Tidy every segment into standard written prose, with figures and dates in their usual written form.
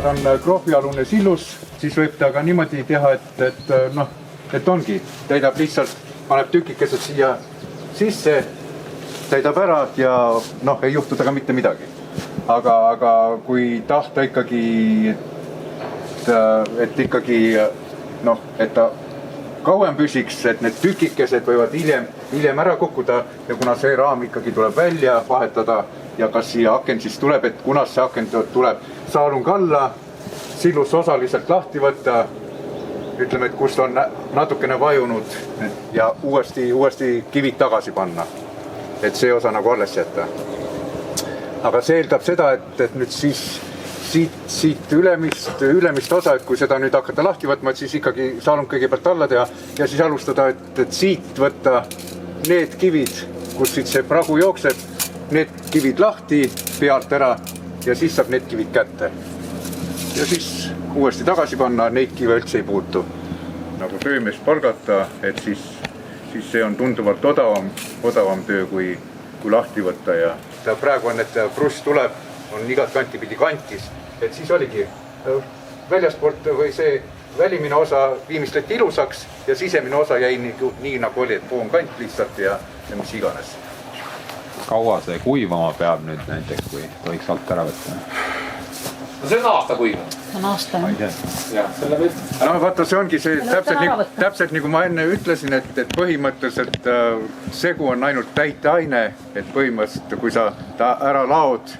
kuna ta on krohvialune sillus, siis võib ta ka niimoodi teha, et ongi, täidab lihtsalt, paneb tükikesed siia sisse, täidab ära ja ei juhtu temaga mitte midagi. Aga kui tahta ikkagi, et ta kauem püsiks, et need tükikesed võivad hiljem ära kukkuda ja kuna see raam ikkagi tuleb välja vahetada ja kas siia aken siis tuleb, et kuna see aken tuleb saalung alla, sillus osaliselt lahti võtta, ütleme, et kus on natukene vajunud ja uuesti kivid tagasi panna, et see osa nagu alles jätta. Aga see eeldab seda, et nüüd siis siit ülemist osa, et kui seda nüüd hakata lahti võtma, et siis ikkagi saalung kõigepealt alla teha ja siis alustada, et siit võtta need kivid, kus siit see pragu jookseb, need kivid lahti pealt ära ja siis saab need kivid kätte. Ja siis uuesti tagasi panna, neid kive üldse ei puutu. Nagu töömees palgata, et siis see on tunduvalt odavam töö kui lahti võtta ja praegu on, et bruss tuleb, on igat kanti pidi kantis, et siis oligi väljaspoolt või see välimine osa viimistleti ilusaks ja sisemine osa jäi nii nagu oli, et poom kant lihtsalt ja mis iganes. Kaua see kuivama peab nüüd näiteks, kui tohiks alt ära võtta? No see on aasta kuiv. On aasta. Vaata, see ongi see täpselt nagu ma enne ütlesin, et põhimõtteliselt segu on ainult täiteaine, et põhimõtteliselt kui sa ta ära laod,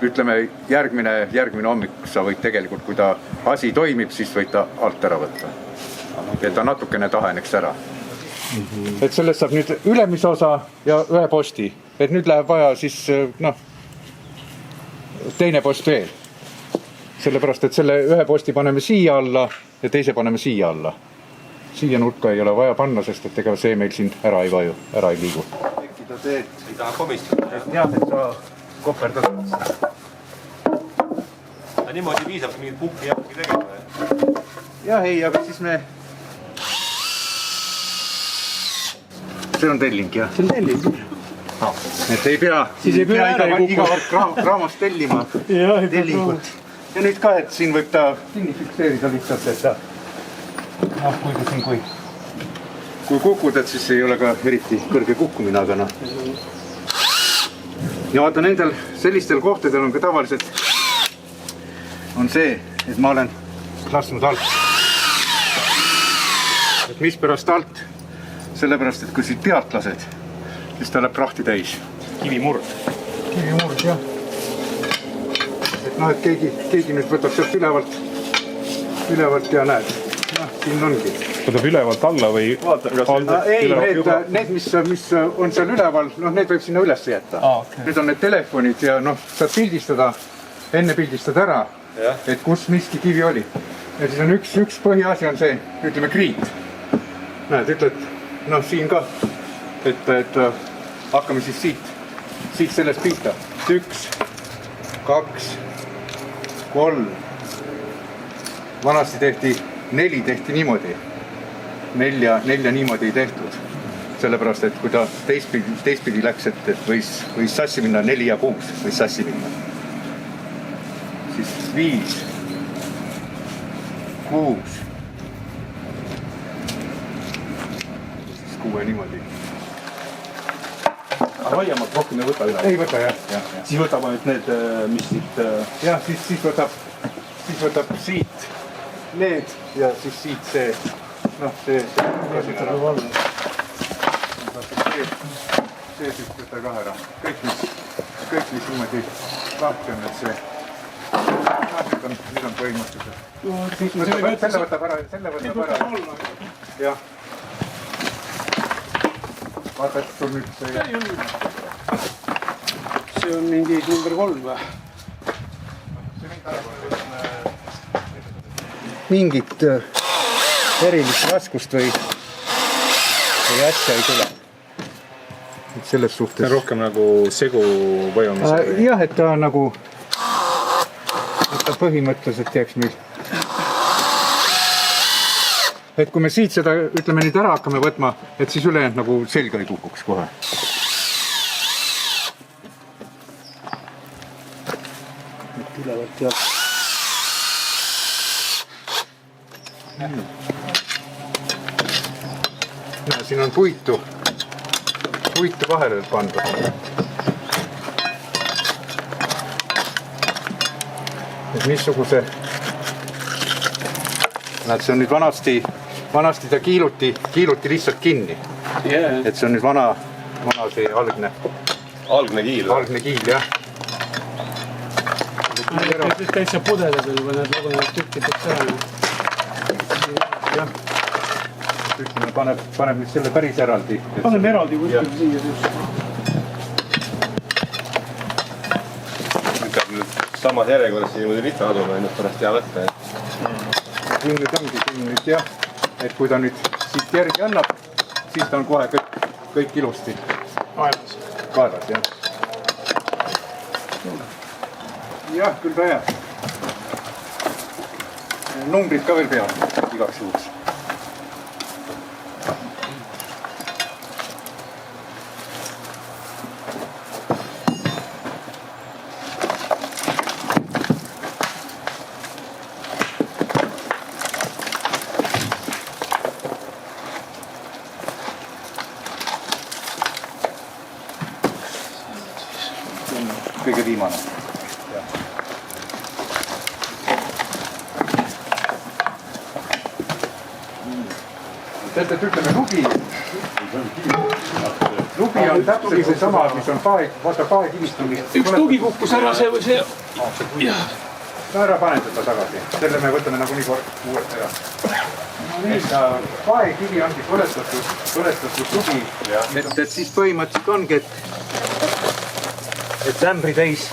ütleme järgmine hommik sa võid tegelikult, kui ta asi toimib, siis võid ta alt ära võtta. Et ta natukene taheneks ära. Et sellest saab nüüd ülemise osa ja ühe posti, et nüüd läheb vaja siis teine post veel. Sellepärast, et selle ühe posti paneme siia alla ja teise paneme siia alla. Siia nurka ei ole vaja panna, sest et ega see meil siin ära ei vaju, ära ei liigu. Tekkida teed. Ei taha komistada. Jah, et sa koperdad. Niimoodi viisab mingit pukki jääbki tegema. Jah, ei, aga siis me... See on telling, jah? See on telling. Et ei pea iga raamast tellima tellingut. Ja nüüd ka, et siin võib ta kinni fikseerida lihtsalt, et ta kui kukud, et siis ei ole ka eriti kõrge kukkumine, aga Ja vaata, nendel sellistel kohtadel on ka tavaliselt on see, et ma olen lasknud alt. Et mis pärast alt? Sellepärast, et kui siit pealt lased, siis ta läheb prahti täis. Kivimurd, jah. Et keegi nüüd võtab sealt ülevalt ja näed. Siin ongi. Võtab ülevalt alla või? Need, mis on seal üleval, need võib sinna üles jätta. Need on need telefonid ja saad pildistada, enne pildistada ära, et kus miski kivi oli. Ja siis on üks põhiasi on see, ütleme kriit. Näed, ütled, siin ka, et hakkame siis siit sellest pihta. 1, 2, 3. Vanasti tehti 4 tehti niimoodi. 4 niimoodi ei tehtud. Sellepärast, et kui ta teistpidi läks, et võis sassi minna 4 ja 6 võis sassi minna. Siis 5, 6. Siis 6 niimoodi. Laiemalt rohkem ei võta üle. Ei võta, jah. Siis võtab ainult need, mis siit... Jah, siis võtab siit need ja siis siit see, see võtab ära. See siis võta ka ära. Kõik, mis niimoodi lahti on, et see... Nüüd on põhimõtteliselt. Selle võtab ära. Jah. Vaata, et sul nüüd see... See on mingi number 3 või? Mingit erilist raskust või asja ei tule. Et selles suhtes... See on rohkem nagu segu vajumise või? Jah, et ta nagu... Et ta põhimõtteliselt jääks meil... Et kui me siit seda, ütleme nüüd ära hakkame võtma, et siis ülejäänud nagu selga ei kukuks kohe. Et ülevalt jah. No, siin on puitu vahele pandud. Et missuguse... Näed, see on nüüd vanasti ta kiiluti lihtsalt kinni. Et see on nüüd vana see Algne kiil. Algne kiil, jah. Täitsa pudele peal, kui need lagunevad tükkideks ära. Jah. Tükkine paneb nüüd selle päris eraldi. Paneme eraldi kuskil siia. Peab nüüd samas järjekorras niimoodi rita aduma ennast pärast hea võtta. Siin nüüd ongi nüüd jah, et kui ta nüüd siit järgi annab, siis ta on kohe kõik ilusti kaelas, jah. Jah, küll ta jääb. Numbrid ka veel peal, igaks juhuks. Kõige viimane. Teate, et ütleme lubi on täpselt see sama, mis on vaata paekivistumi. Üks tugi kukkus ära see või see... No ära paned seda tagasi. Selle me võtame nagu nii uuesti ära. Paekivi ongi põlestatud tugi. Et siis põhimõtteliselt ongi, et ämbri täis.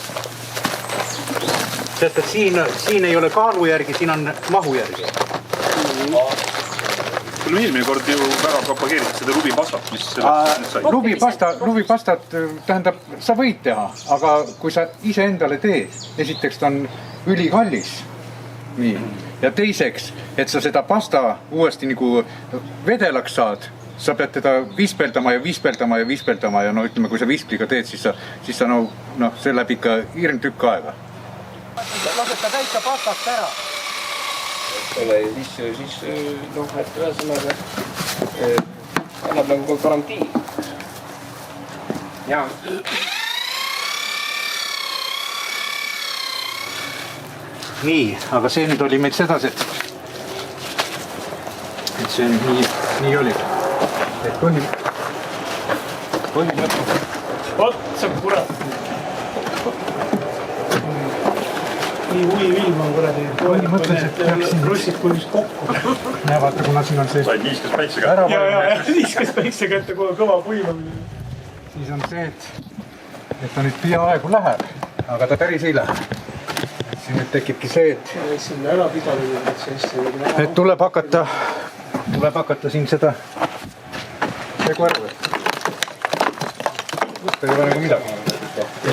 Teate, et siin ei ole kaalu järgi, siin on mahu järgi. Sul on eelmine kord ju väga propageeritud seda lubipastat, mis sellest sai. Lubipastat tähendab, sa võid teha, aga kui sa ise endale teed, esiteks ta on ülikallis. Nii. Ja teiseks, et sa seda pasta uuesti nagu vedelaks saad, sa pead teda viispeldama ja no ütleme, kui sa viispliga teed, siis sa see läheb ikka hirm tükk aega. Lased ta täitsa pastast ära. Siis et ühesõnaga annab nagu garantii. Ja. Nii, aga see nüüd oli meil sedasi, et see nii oli. Et põhi lõppu. Otsa kurat. Nii huvivilm on kuradi. Mõtles, et peaksin... Rossid kunis kokku. Ja vaata, kuna siin on see... Said viiskas päikse kätte. Ja, viiskas päikse kätte, kui on kõva puimamine. Siis on see, et ta nüüd peaaegu läheb, aga ta päris ei lähe. Siin nüüd tekibki see, et tuleb hakata siin seda koervu. Võtta ei ole nagu midagi.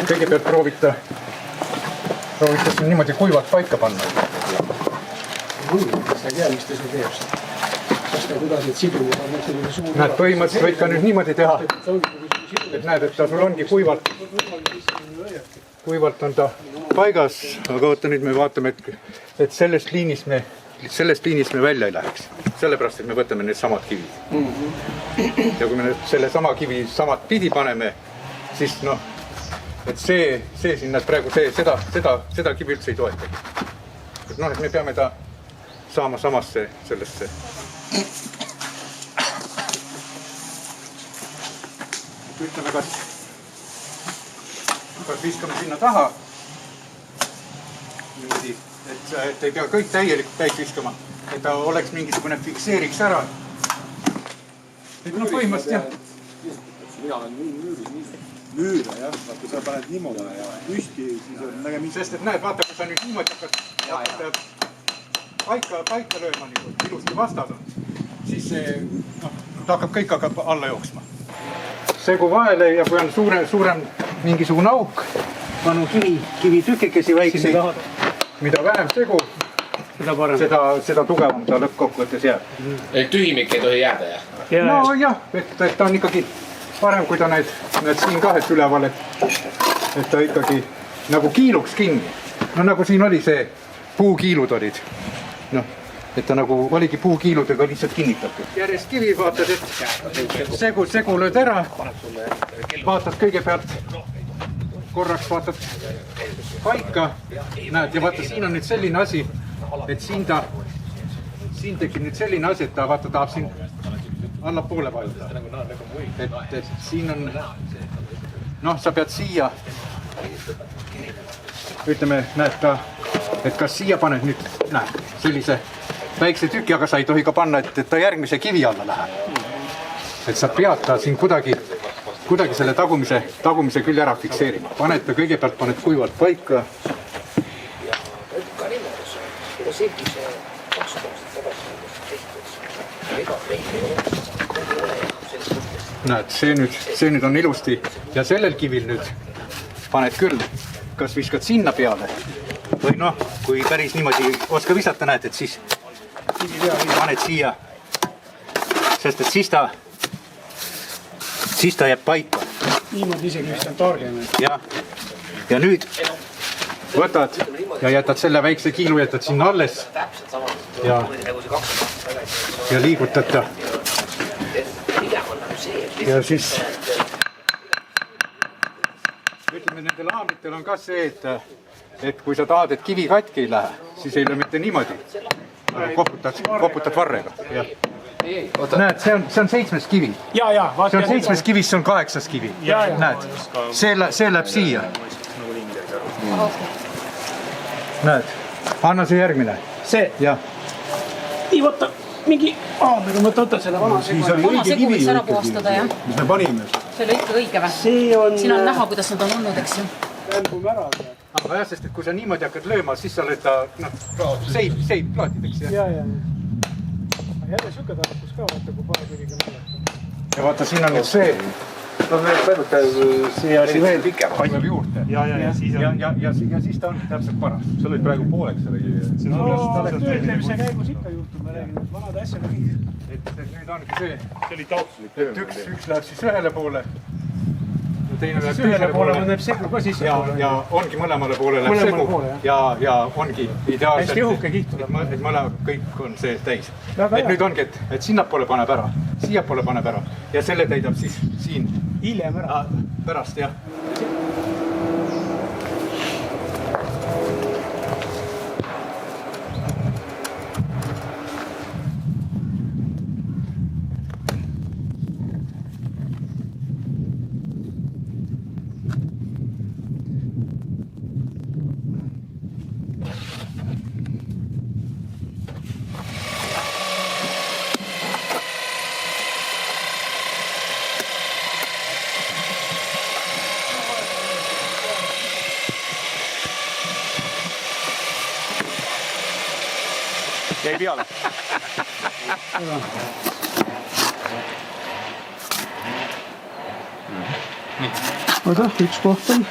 Kõigepealt proovita siin niimoodi kuivalt paika panna. Sa ei tea, mis ta see teeb. Kas ta kuidas need sidumid on selline suur... Näed, põhimõtteliselt võid ka nüüd niimoodi teha. Et näed, et ta sul ongi kuivalt on ta paigas, aga vaata nüüd me vaatame, et sellest liinist me välja ei läheks. Sellepärast, et me võtame need samad kivid. Ja kui me nüüd selle sama kivi samad pidi paneme, siis et see siin näed praegu seda kivi üldse ei toetagi. Et me peame ta saama samasse sellesse. Ütleme, kas viskame sinna taha. Niimoodi, et ei pea kõik täielikult täis viskama, et ta oleks mingisugune fikseeriks ära. Põhimõtteliselt jah. Müüra, jah. Vaata, sa paned niimoodi püsti, siis on nägemist. Sest et näed, vaata, kui sa nüüd niimoodi hakkad paika lööma, ilusti vastad on, siis ta hakkab alla jooksma. Segu vahele ja kui on suurem mingisugune auk, panu kivi tükikesi väikseid, mida vähem segu, seda tugevam ta lõppkokkuvõttes jääb. Tühimik ei tohi jääda, jah? No jah, et ta on ikkagi parem, kui ta need siin kahes üleval, et ta ikkagi nagu kiiluks kinni. No nagu siin oli see, puukiilud olid. et ta nagu oligi puukiiludega lihtsalt kinnitatud. Järjest kivi vaatad, et segu lööd ära, vaatad kõigepealt, korraks vaatad paika, näed ja vaata, siin on nüüd selline asi, et siin tekib nüüd selline asi, et ta vaata tahab siin allapoole vajutada. Et siin on, noh, sa pead siia, ütleme, näed ka, et kas siia paned nüüd, näed, sellise väikse tüki, aga sa ei tohi ka panna, et ta järgmise kivi alla läheb. Et sa pead ta siin kuidagi selle tagumise küll ära fikseerima. Paned ta kõigepealt, paned kuivalt paika. Näed, see nüüd on ilusti ja sellel kivil nüüd paned küll, kas viskad sinna peale või noh, kui päris niimoodi oska visata, näed, et siis paned siia, sest et siis ta jääb paika. Niimoodi isegi vist on targem. Ja nüüd võtad ja jätad selle väikse kiilu, jätad sinna alles ja liigutad ta. Ja siis ütleme, nendel haamritel on ka see, et kui sa tahad, et kivi katki ei lähe, siis ei ole mitte niimoodi. Koputad varrega. Näed, see on 7. kivi. See on 7. kivist, see on 8. kivi. Näed, see läheb siia. Näed, anna see järgmine. See? Jah. Nii, võtta mingi haamriga, võtad selle vana segu. Vana segu võiks ära puhastada, jah? Mis me panime? See oli ikka õige või? Siin on näha, kuidas nad on olnud, eks ju? Lämbume ära. Aga jah, sest et kui sa niimoodi hakkad lööma, siis sa lööd ta seib plaatideks. Ja. Jälle siuke tarkus ka, vaata, kui paar kiviga mäletab. Ja vaata, siin on nüüd see. No see oli veel pikem. Paisab juurde. Ja siis ta ongi täpselt paras. See oli praegu pooleks selle kivi. Töötlemise käigus ikka juhtub, me räägime vanade asjade kõik. Et nüüd ongi see. See oli taotluslik töö. Üks läheb siis ühele poole. Teine läheb ühele poole, mõneb segu ka sisse. Ja ongi mõlemale poole läheb segu. Ja ongi ideaalselt. Hästi õhuke kiht tuleb. Et mõlema kõik on see täis. Et nüüd ongi, et sinnapoole paneb ära. Siiapoole paneb ära. Ja selle täidab siis siin. Hiljem ära. Pärast, jah. Jäi peale. Oota, üks koht on.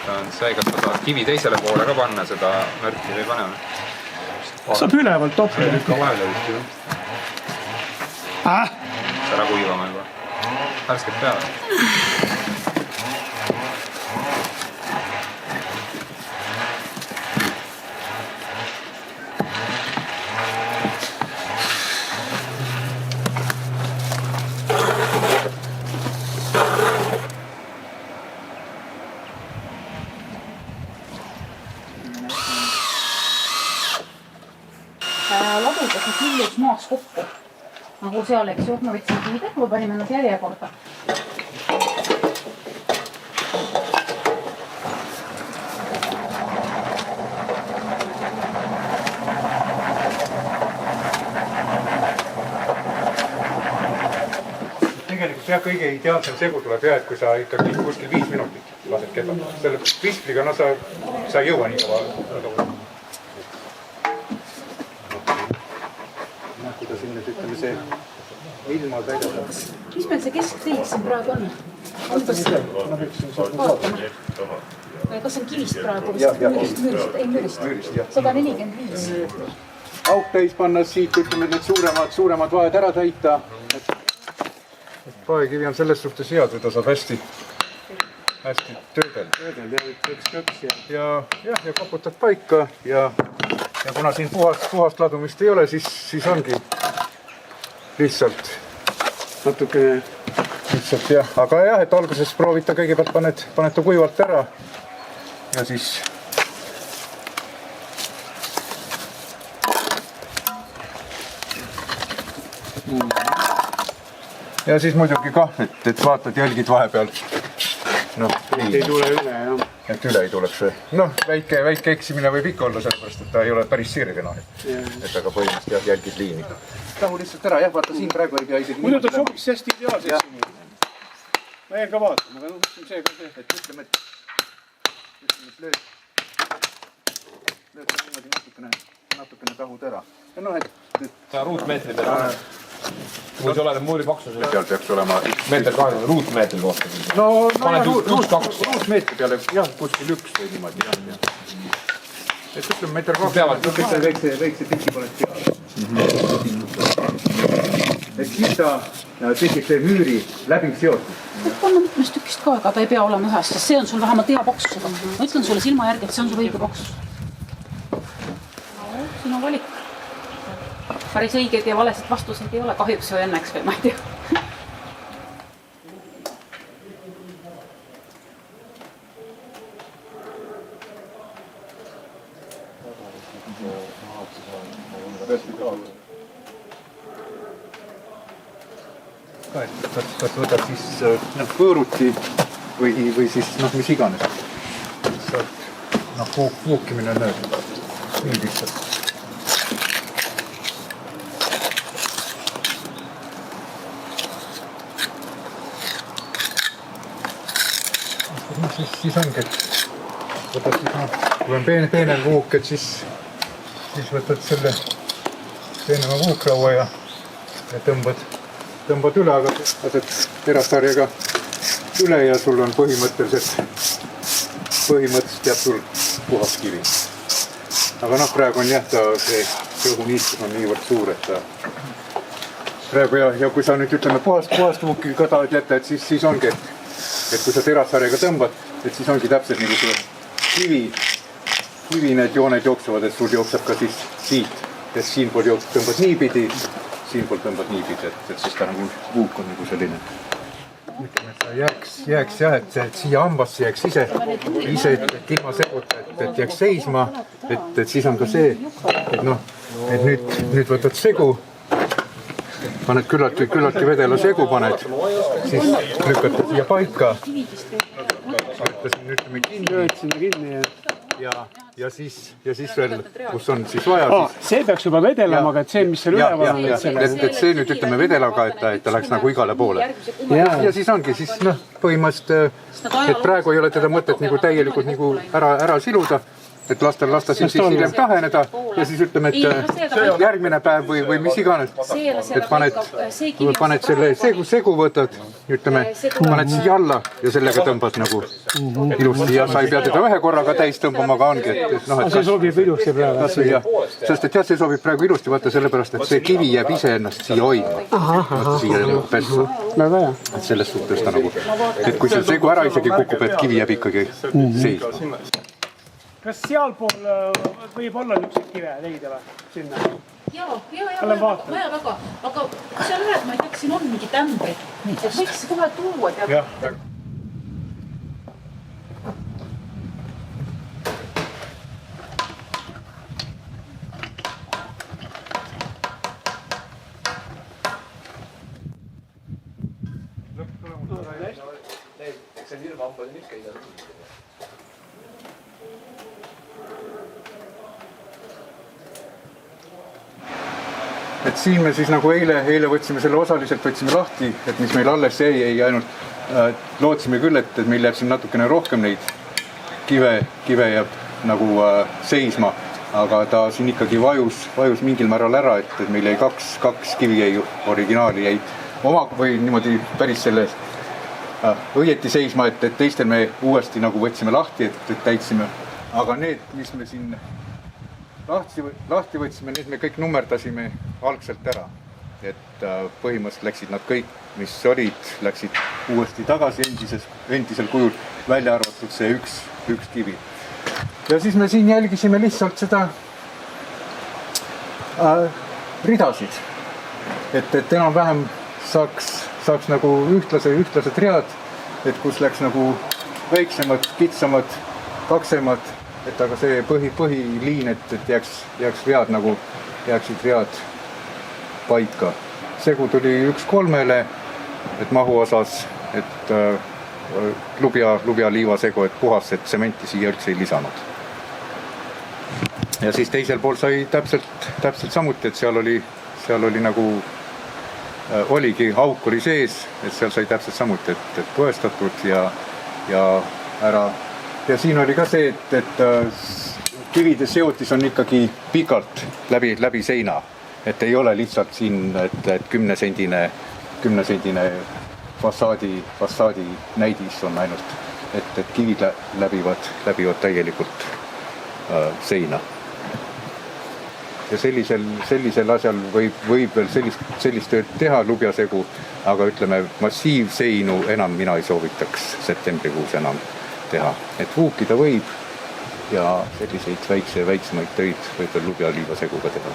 On see, kas sa saad kivi teisele poole ka panna seda märki või panema? Saab ülevalt toppida. Ka vahele vist ju. Ära kuivama juba. Värsked peale. Ladudes need hiljuks maaks kokku. Nagu seal, eks ju, ma võtsin kivid, ma panime nad järjekorda. Tegelikult jah, kõige ideaalsem segu tuleb jah, et kui sa ikkagi kuskil 5 minutit lased kedagi. Selle viskliga, no sa ei jõua nii kaua. Kuidas siin nüüd ütleme see ilma täidab. Mis meil see keskseik siin praegu on? Vaatame. Kas on kivist praegu? Müürist? Ei, müürist. 145. Auk täis panna siit, ütleme need suuremad vahed ära täita. Paekivi on selles suhtes hea, kui ta saab hästi töödel. Töödel tead, üks Ja koputad paika ja kuna siin puhast ladumist ei ole, siis ongi lihtsalt natukene. Lihtsalt jah, aga jah, et alguses proovita kõigepealt paned ta kuivalt ära ja siis ja siis muidugi kah, et vaatad jälgid vahepeal. Ei tule üle, jah. Et üle ei tuleks või? Noh, väike eksimine võib ikka olla, sellepärast, et ta ei ole päris sirge. Et aga põhimõtteliselt jälgid liini. Tahu lihtsalt ära, jah, vaata siin praegu ei pea isegi... Muidu ta sobiks hästi ideaalselt siin. Ma jään ka vaatama, aga see ka see. Et ütleme, et lööd ta niimoodi natukene tahud ära. Ja noh, et... Ta ruutmeetri peale. Kui see oleneb muuri paksus. Seal peaks olema... Meeter 20 ruutmeetri kohta. No ruutmeetri peale, jah, kuskil üks või niimoodi, jah. Et ütleme meeter 20. Väikse piki paned peale. Et siis ta tekib see müüri läbi seotud. Võib panna mitmest tükist ka, aga ta ei pea olema ühest, sest see on sul vähemalt hea paksusega. Ma ütlen sulle silma järgi, et see on sul õige paksus. No, siin on valik. Päris õigeid ja valesid vastuseid ei ole, kahjuks või õnneks või ma ei tea. Kas võtad siis võõruti või siis mis iganes. Puukimine on nii lihtsalt. Siis ongi, et võtad siis, kui on peenem vuuk, et siis võtad selle peenema vuukraua ja tõmbad üle, aga lased terasarjaga üle ja sul on põhimõtteliselt jääb sul puhas kivi. Aga praegu on jah, see õhuniiskus on niivõrd suur, et praegu ja kui sa nüüd ütleme puhast vuuki ka tahad jätta, et siis ongi, et kui sa terasarjaga tõmbad, et siis ongi täpselt nagu see kivi need jooned jooksevad, et sul jookseb ka siis siit, et siinpool tõmbad niipidi, siinpool tõmbad niipidi, et siis ta nagu vuuk on nagu selline. Ütleme, et ta jääks jah, et siia hambasse jääks ise ilma seguta, et jääks seisma, et siis on ka see, et nüüd võtad segu, paned küllaltki vedela segu, siis lükkad ta siia paika, ütleme kinni ja siis veel, kus on siis vaja. See peaks juba vedelama, aga et see, mis seal üleval on. Et see nüüd ütleme vedelaga, et ta läks nagu igale poole. Ja siis ongi siis põhimõtteliselt, et praegu ei ole teda mõtet nagu täielikult nagu ära siluda, et lasta siin siis hiljem taheneda ja siis ütleme, et järgmine päev või mis iganes, et paned selle segu võtad, ütleme, paned siia alla ja sellega tõmbad nagu ilusti ja sa ei pea teda ühe korraga täis tõmbama, aga ongi, et see sobib ilusti praegu. Sest et jah, see sobib praegu ilusti, vaata sellepärast, et see kivi jääb ise ennast siia hoidma, siia nagu persu. Et selles suhtes ta nagu, et kui see segu ära isegi kukub, et kivi jääb ikkagi seisma. Kas sealpool võib olla niisugused kive leida või? Sinna? Jaa, vaja väga. Aga kui sa lähed, ma ei tea, kas siin on mingi tämbeid. Et võiks kohe tuua, tead. Eks see hirmhambad on ikka igal. Et siin me siis nagu eile võtsime selle osaliselt lahti, et mis meil alles jäi, ei ainult lootsime küll, et meil jääb siin natukene rohkem neid kive jääb nagu seisma, aga ta siin ikkagi vajus mingil määral ära, et meil jäi kaks kivi jäi originaali jäi oma või niimoodi päris selle õieti seisma, et teistel me uuesti nagu võtsime lahti, et täitsime. Aga need, mis me siin lahti võtsime, need me kõik nummerdasime algselt ära. et põhimõtteliselt läksid nad kõik, mis olid, läksid uuesti tagasi endisel kujul, välja arvatud see üks kivi. Ja siis me siin jälgisime lihtsalt seda ridasid, et enam-vähem saaks nagu ühtlased read, et kus läks nagu väiksemad, kitsamad, paksemad, et aga see põhiliin, et jääks read nagu, jääksid read paika. Segu tuli 1:3, et mahu osas, et lubja liivasegu, et puhast, et tsementi siia üldse ei lisanud. Ja siis teisel pool sai täpselt samuti, et seal oli nagu, oligi auk oli sees, et seal sai täpselt samuti, et põestatud ja ära. Ja siin oli ka see, et kivide seotis on ikkagi pikalt läbi seina, et ei ole lihtsalt siin, et 10-sendine fassaadi näidis on ainult, et kivid läbivad täielikult seina. Ja sellisel asjal võib veel sellist tööd teha lubjasegu, aga ütleme, massiivseinu enam mina ei soovitaks septembrikuus enam teha. Et huukida võib ja selliseid väiksemaid töid võib veel lubjaliivaseguga teha.